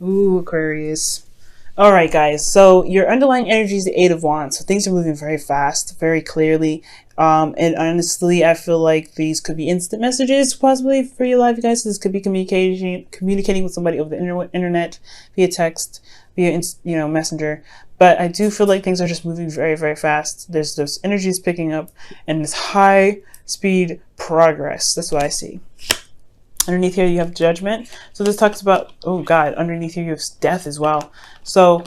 Ooh, Aquarius. All right, guys. So your underlying energy is the Eight of Wands. So things are moving very fast, very clearly. And honestly, I feel like these could be instant messages, possibly for your life, guys. This could be communicating with somebody over the internet, via text, via messenger. But I do feel like things are just moving very, very fast. There's those energies picking up, and this high speed progress. That's what I see. Underneath here you have Judgment. So this talks about, oh God, underneath here you have Death as well. So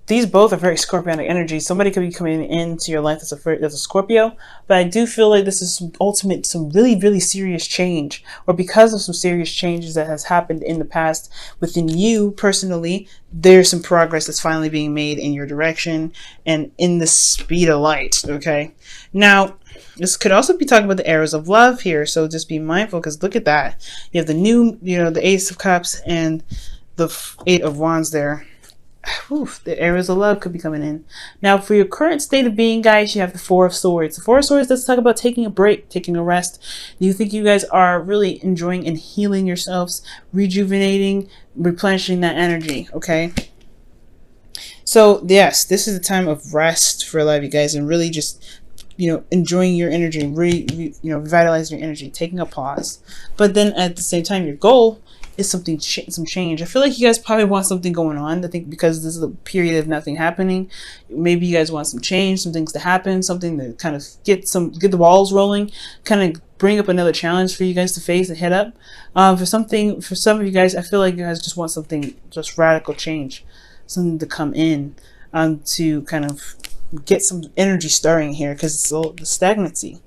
these both are very Scorpionic energies. Somebody could be coming into your life that's a Scorpio, but I do feel like this is some really, really serious change, or because of some serious changes that has happened in the past within you personally, there's some progress that's finally being made in your direction and in the speed of light, okay? Now, this could also be talking about the arrows of love here, so just be mindful, because look at that. You have the new, the Ace of Cups and the Eight of Wands there. Oof, the arrows of love could be coming in. Now, for your current state of being, guys, you have the Four of Swords. The Four of Swords, let's talk about taking a break, taking a rest. Do you think you guys are really enjoying and healing yourselves, rejuvenating, replenishing that energy, okay? So, yes, this is a time of rest for a lot of you guys, and really just, enjoying your energy, really, revitalizing your energy, taking a pause. But then at the same time, your goal is some change. I feel like you guys probably want something going on. I think because this is a period of nothing happening, maybe you guys want some change, some things to happen, something to kind of get the balls rolling, kind of bring up another challenge for you guys to face and head up. For some of you guys, I feel like you guys just want something, just radical change, something to come in, to kind of get some energy stirring here, because it's the stagnancy.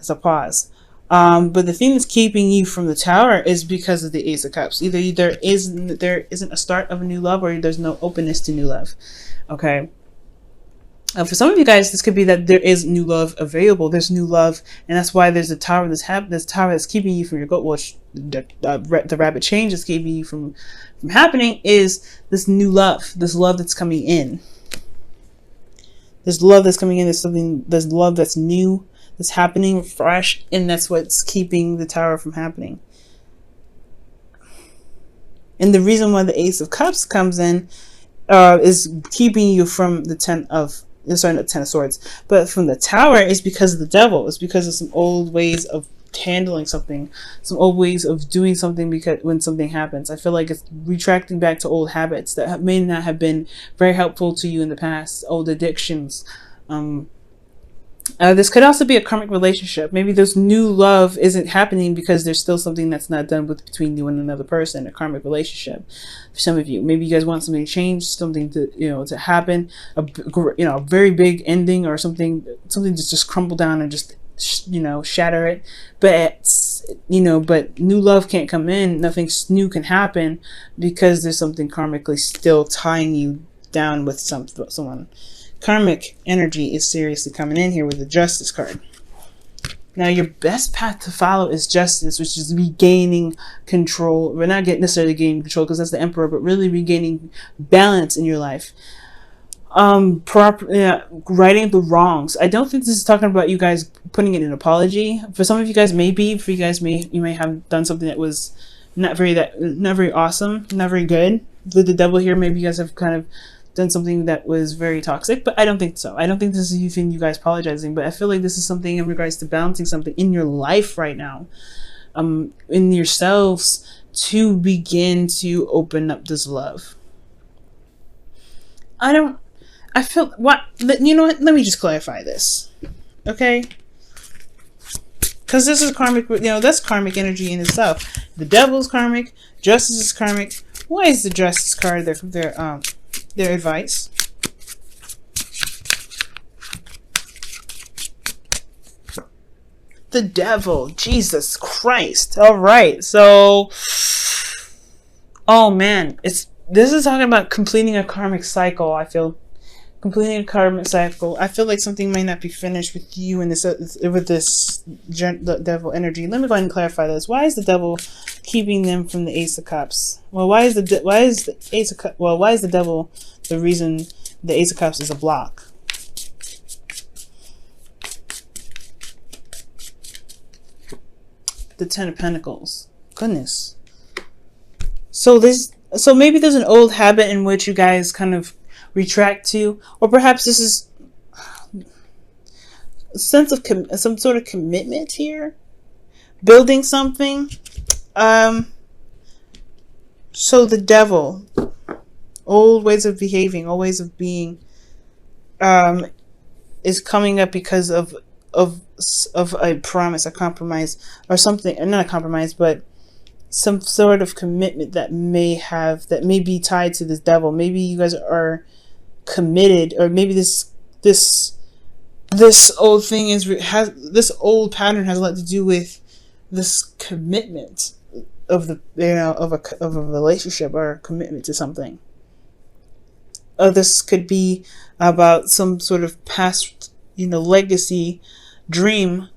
It's a pause. But the thing that's keeping you from the Tower is because of the Ace of Cups. Either there isn't a start of a new love, or there's no openness to new love. Okay. For some of you guys, this could be that there is new love available. There's new love, and that's why there's a Tower. This Tower that's keeping you from your goal. Which the rapid change that's keeping you from happening is this new love. This love that's coming in. This love that's coming in is something. There's love that's new, that's happening, fresh, and that's what's keeping the Tower from happening. And the reason why the Ace of Cups comes in is keeping you from the Ten of Swords, but from the Tower is because of the Devil. It's because of some old ways of handling something, some old ways of doing something, because when something happens, I feel like it's retracting back to old habits that may not have been very helpful to you in the past, old addictions. This could also be a karmic relationship. Maybe this new love isn't happening because there's still something that's not done between you and another person, a karmic relationship. For some of you, maybe you guys want something to change, something to to happen, a very big ending, or something to just crumble down and just shatter it. But but new love can't come in. Nothing new can happen because there's something karmically still tying you down with someone. Karmic energy is seriously coming in here with the Justice card. Now, your best path to follow is justice, which is regaining control. We're not necessarily gaining control because that's the Emperor, but really regaining balance in your life. Righting the wrongs. I don't think this is talking about you guys putting in an apology. For some of you guys, maybe. For you guys, you may have done something that was not very awesome, not very good. With the Devil here, maybe you guys have kind of done something that was very toxic, but I don't think so. I don't think this is even you guys apologizing, but I feel like this is something in regards to balancing something in your life right now, in yourselves, to begin to open up this love. I feel, you know what, let me just clarify this, okay? Because this is karmic, that's karmic energy in itself. The Devil's karmic, Justice is karmic. Why is the Justice card their advice? The Devil, Jesus Christ. All right, so, oh man, this is talking about completing a karmic cycle. I feel completing a karmic cycle. I feel like something might not be finished with you and the Devil energy. Let me go ahead and clarify this. Why is the Devil keeping them from the Ace of Cups? Well, why is the Devil the reason the Ace of Cups is a block? The Ten of Pentacles. Goodness. So this, So maybe there's an old habit in which you guys kind of retract to, or perhaps this is a sense of some sort of commitment here, building something. So the devil, old ways of behaving, old ways of being, is coming up because of a promise, a compromise, or something. Not a compromise, but some sort of commitment that may be tied to this devil. Maybe you guys are committed, or maybe this old thing this old pattern has a lot to do with this commitment of a relationship, or a commitment to something. This could be about some sort of past, legacy, dream,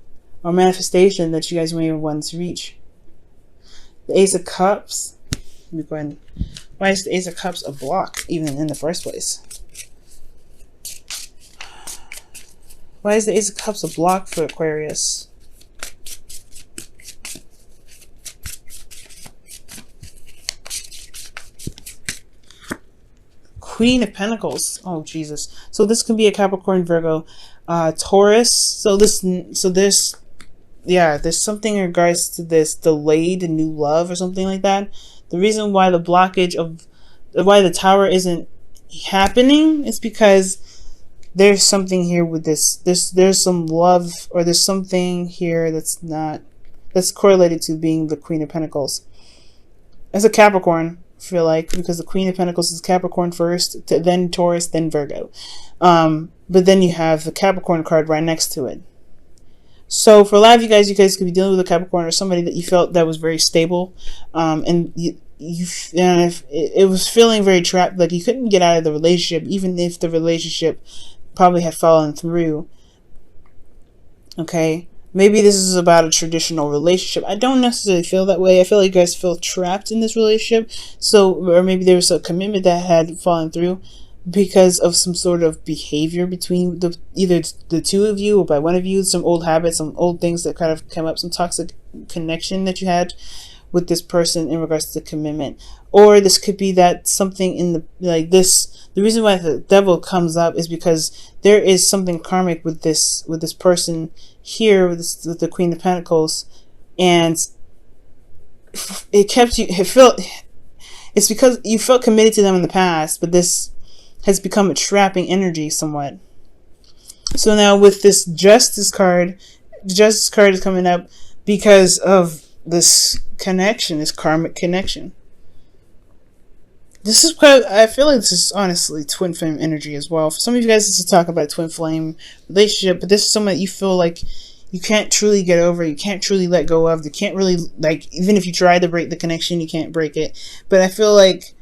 or manifestation that you guys may want to reach. The Ace of Cups. Let me go ahead. Why is the Ace of Cups a block even in the first place? Why is the Ace of Cups a block for Aquarius? Queen of Pentacles. Oh Jesus! So this could be a Capricorn, Virgo, Taurus. There's something in regards to this delayed new love or something like that. The reason why the blockage of why the Tower isn't happening is because there's something here with this. There's some love, or there's something here that's correlated to being the Queen of Pentacles. As a Capricorn, I feel like, because the Queen of Pentacles is Capricorn first, then Taurus, then Virgo. But then you have the Capricorn card right next to it. So for a lot of you guys could be dealing with a Capricorn, or somebody that you felt that was very stable, and it was feeling very trapped, like you couldn't get out of the relationship, even if the relationship probably had fallen through. Okay, maybe this is about a traditional relationship. I don't necessarily feel that way. I feel like you guys feel trapped in this relationship. Or maybe there was a commitment that had fallen through because of some sort of behavior between either the two of you, or by one of you, some old habits, some old things that kind of come up, some toxic connection that you had with this person in regards to commitment. Or this could be that something in the reason why the devil comes up is because there is something karmic with this person here, with the Queen of Pentacles, and it's because you felt committed to them in the past, but this has become a trapping energy somewhat. So now with this Justice card, the Justice card is coming up because of this connection, this karmic connection. This is I feel like this is honestly twin flame energy as well. For some of you guys, this is talk about twin flame relationship, but this is someone that you feel like you can't truly get over, you can't truly let go of, you can't really, even if you try to break the connection, you can't break it. But I feel like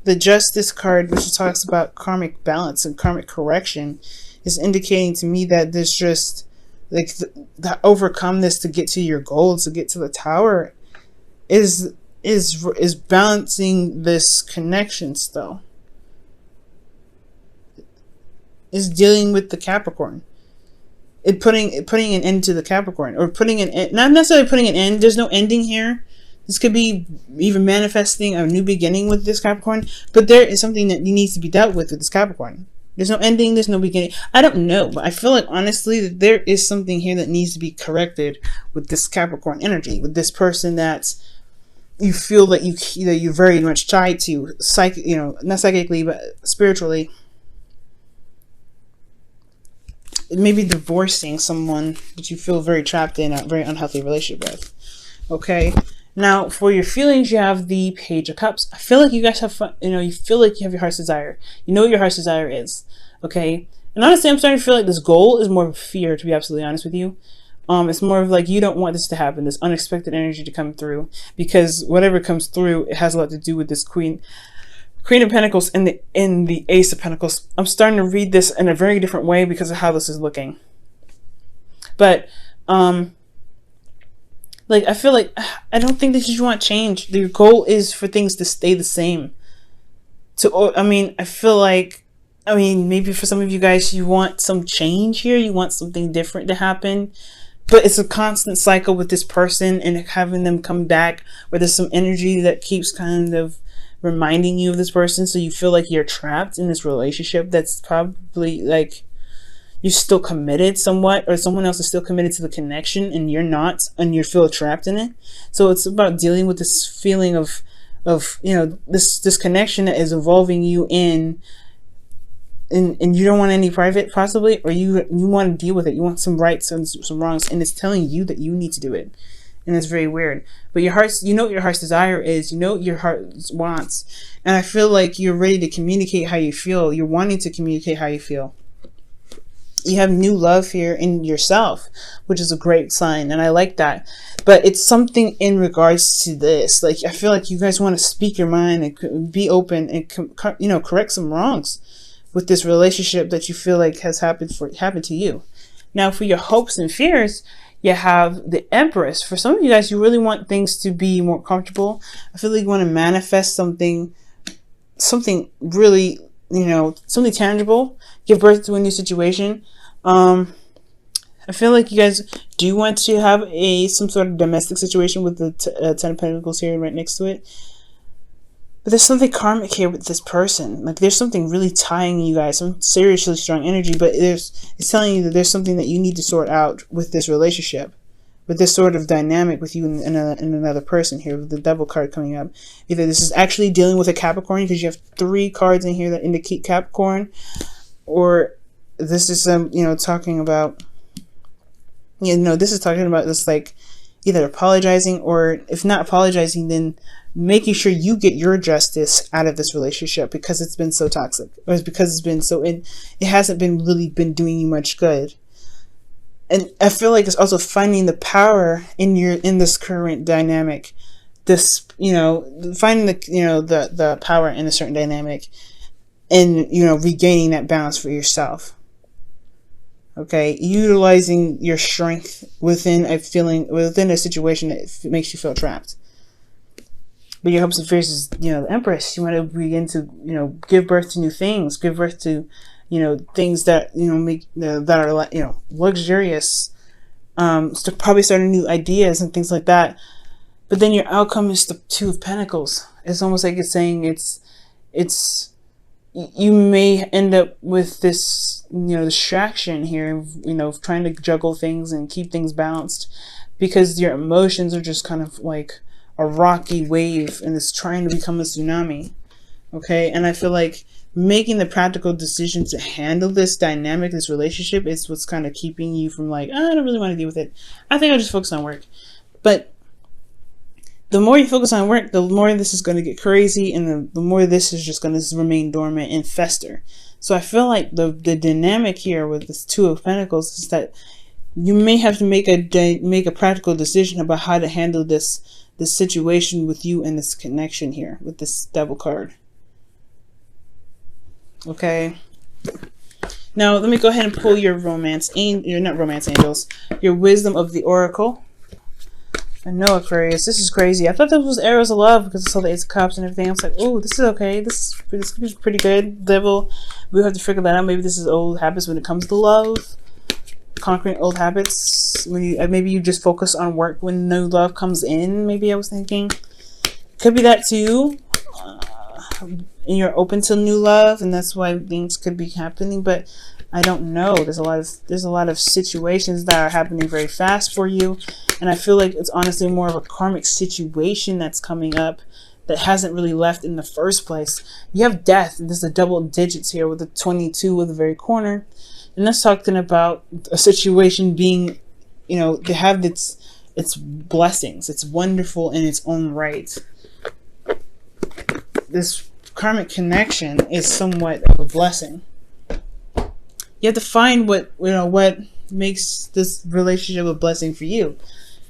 the Justice card, which talks about karmic balance and karmic correction, is indicating to me that there's just the overcome this to get to your goals, to get to the Tower, is balancing this connection still. Is dealing with the Capricorn. Putting an end to the Capricorn, or putting an end, not necessarily putting an end. There's no ending here. This could be even manifesting a new beginning with this Capricorn, but there is something that needs to be dealt with this Capricorn. There's no ending, there's no beginning. I don't know, but I feel like honestly that there is something here that needs to be corrected with this Capricorn energy, with this person that you feel that you're very much tied to, not psychically, but spiritually. Maybe divorcing someone that you feel very trapped in a very unhealthy relationship with. Okay. Now, for your feelings, you have the Page of Cups. I feel like you guys have fun. You feel like you have your heart's desire. You know what your heart's desire is. Okay? And honestly, I'm starting to feel like this goal is more of fear, to be absolutely honest with you. It's more of like you don't want this to happen, this unexpected energy to come through. Because whatever comes through, it has a lot to do with this Queen of Pentacles and the Ace of Pentacles. I'm starting to read this in a very different way because of how this is looking. But, I feel like I don't think that you want change. Your goal is for things to stay the same. I feel like, maybe for some of you guys, you want some change here. You want something different to happen. but it's a constant cycle with this person and having them come back, where there's some energy that keeps kind of reminding you of this person, so you feel like you're trapped in this relationship that's probably like you're still committed somewhat, or someone else is still committed to the connection and you're not, and you feel trapped in it. So it's about dealing with this feeling of you know, this connection that is involving you in, and you don't want any private possibly, or you want to deal with it. You want some rights and some wrongs, and it's telling you that you need to do it. And it's very weird. But your heart's, you know what your heart's desire is, you know what your heart wants. And I feel like you're ready to communicate how you feel. You're wanting to communicate how you feel. You have new love here in yourself, which is a great sign, and I like that. But it's something in regards to this. Like, I feel like you guys want to speak your mind and be open and, you know, correct some wrongs with this relationship that you feel like has happened to you. Now, for your hopes and fears, you have the Empress. For some of you guys, you really want things to be more comfortable. I feel like you want to manifest something really, you know, something tangible, give birth to a new situation. I feel like you guys do want to have some sort of domestic situation with the Ten of Pentacles here right next to it. But there's something karmic here with this person. Like, there's something really tying you guys, some seriously strong energy, but it's telling you that there's something that you need to sort out with this relationship, with this sort of dynamic with you and another person here, with the Devil card coming up. Either this is actually dealing with a Capricorn, because you have 3 cards in here that indicate Capricorn, or this is you know, talking about, you know, this is talking about this, like, either apologizing, or if not apologizing, then making sure you get your justice out of this relationship, because it's been so toxic, or it's because it's been so it hasn't been really been doing you much good. And I feel like it's also finding the power in this current dynamic, this, you know, finding the, you know, the power in a certain dynamic, and, you know, regaining that balance for yourself. Okay, utilizing your strength within a situation that makes you feel trapped. But your hopes and fears is, you know, the Empress. You want to begin to, you know, give birth to new things, give birth to, you know, things that, you know, make that are, you know, luxurious. Probably starting new ideas and things like that. But then your outcome is the Two of Pentacles. It's almost like it's saying you may end up with this, you know, distraction here, you know, trying to juggle things and keep things balanced, because your emotions are just kind of like a rocky wave, and it's trying to become a tsunami. Okay, and I feel like making the practical decision to handle this dynamic, this relationship, is what's kind of keeping you from, like, I don't really want to deal with it. I think I'll just focus on work. But the more you focus on work, the more this is going to get crazy, and the more this is just going to remain dormant and fester. So I feel like the dynamic here with this Two of Pentacles is that you may have to make a practical decision about how to handle this situation with you and this connection here with this Devil card. Okay. Now let me go ahead and pull your your Wisdom of the Oracle. I know, Aquarius, this is crazy. I thought this was Arrows of Love because I saw the Ace of Cups and everything. I was like, oh, this is okay. This could be pretty good. Devil, we'll have to figure that out. Maybe this is old habits when it comes to love. Conquering old habits. Maybe you just focus on work when new love comes in. Maybe I was thinking. Could be that too. And you're open to new love, and that's why things could be happening. But I don't know. There's a lot of situations that are happening very fast for you, and I feel like it's honestly more of a karmic situation that's coming up that hasn't really left in the first place. You have death, and there's the double digits here with the 22 with the very corner, and that's talking about a situation being, you know, to have its blessings. It's wonderful in its own right. This karmic connection is somewhat of a blessing. You have to find what makes this relationship a blessing for you.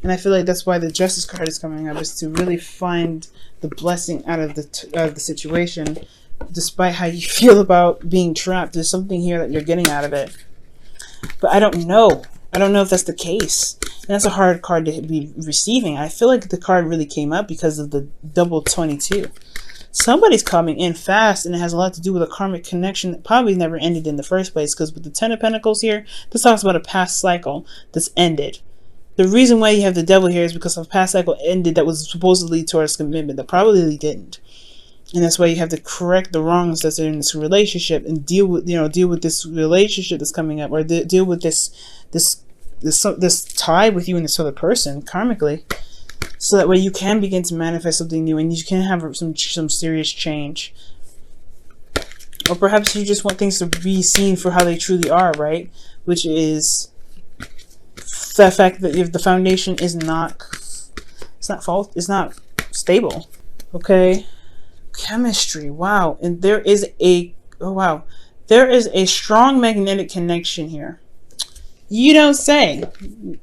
And I feel like that's why the Justice card is coming up, is to really find the blessing out of the situation. Despite how you feel about being trapped, there's something here that you're getting out of it. But I don't know. I don't know if that's the case. And that's a hard card to be receiving. I feel like the card really came up because of the double 22. Somebody's coming in fast, and it has a lot to do with a karmic connection that probably never ended in the first place, because with the Ten of Pentacles here, this talks about a past cycle that's ended. The reason why you have the devil here is because a past cycle ended that was supposedly towards commitment that probably didn't. And that's why you have to correct the wrongs that's in this relationship and deal with this relationship that's coming up, or deal with this tie with you and this other person karmically, so that way you can begin to manifest something new and you can have some serious change. Or perhaps you just want things to be seen for how they truly are, right? Which is the fact that if the foundation is not stable. Okay. Chemistry. Wow. And there is a strong magnetic connection here. You don't say.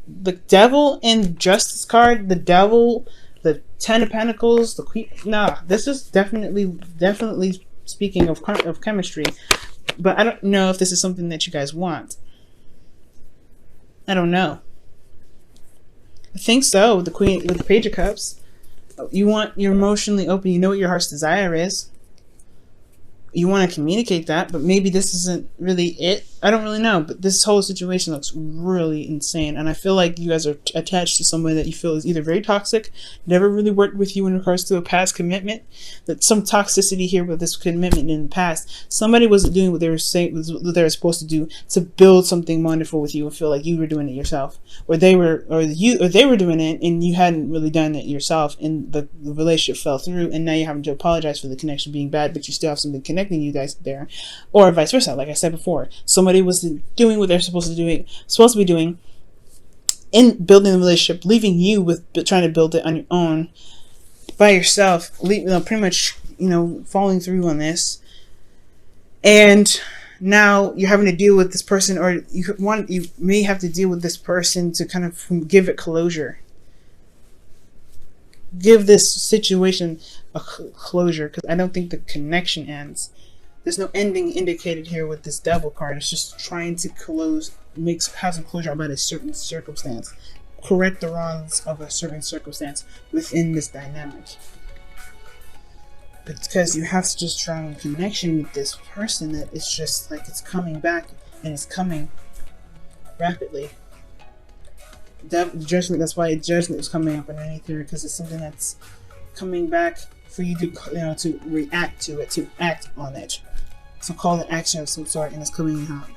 The devil in Justice card, the devil, the Ten of Pentacles, the Queen. Nah, this is definitely speaking of chemistry. But I don't know if this is something that you guys want. I don't know. I think so. The Queen with the Page of Cups. You're emotionally open. You know what your heart's desire is. You want to communicate that, but maybe this isn't really it. I don't really know, but this whole situation looks really insane, and I feel like you guys are attached to someone that you feel is either very toxic, never really worked with you in regards to a past commitment, that some toxicity here with this commitment in the past. Somebody wasn't doing what they were saying, what they were supposed to do to build something wonderful with you and feel like you were doing it yourself, or they were doing it and you hadn't really done it yourself, and the relationship fell through, and now you're having to apologize for the connection being bad, but you still have something connecting you guys there, or vice versa. Like I said before, somebody was doing what they're supposed to be doing in building the relationship, leaving you with trying to build it on your own by yourself, pretty much falling through on this, and now you're having to deal with this person, or you may have to deal with this person to kind of give it closure, give this situation a closure, because I don't think the connection ends. There's no ending indicated here with this devil card. It's just trying to have some closure about a certain circumstance, correct the wrongs of a certain circumstance within this dynamic. Because you have such a strong connection with this person that it's just like it's coming back, and it's coming rapidly. Judgment. That's why judgment is coming up underneath here, because it's something that's coming back for you to react to it, to act on it. So call it action of some sort, and it's coming out.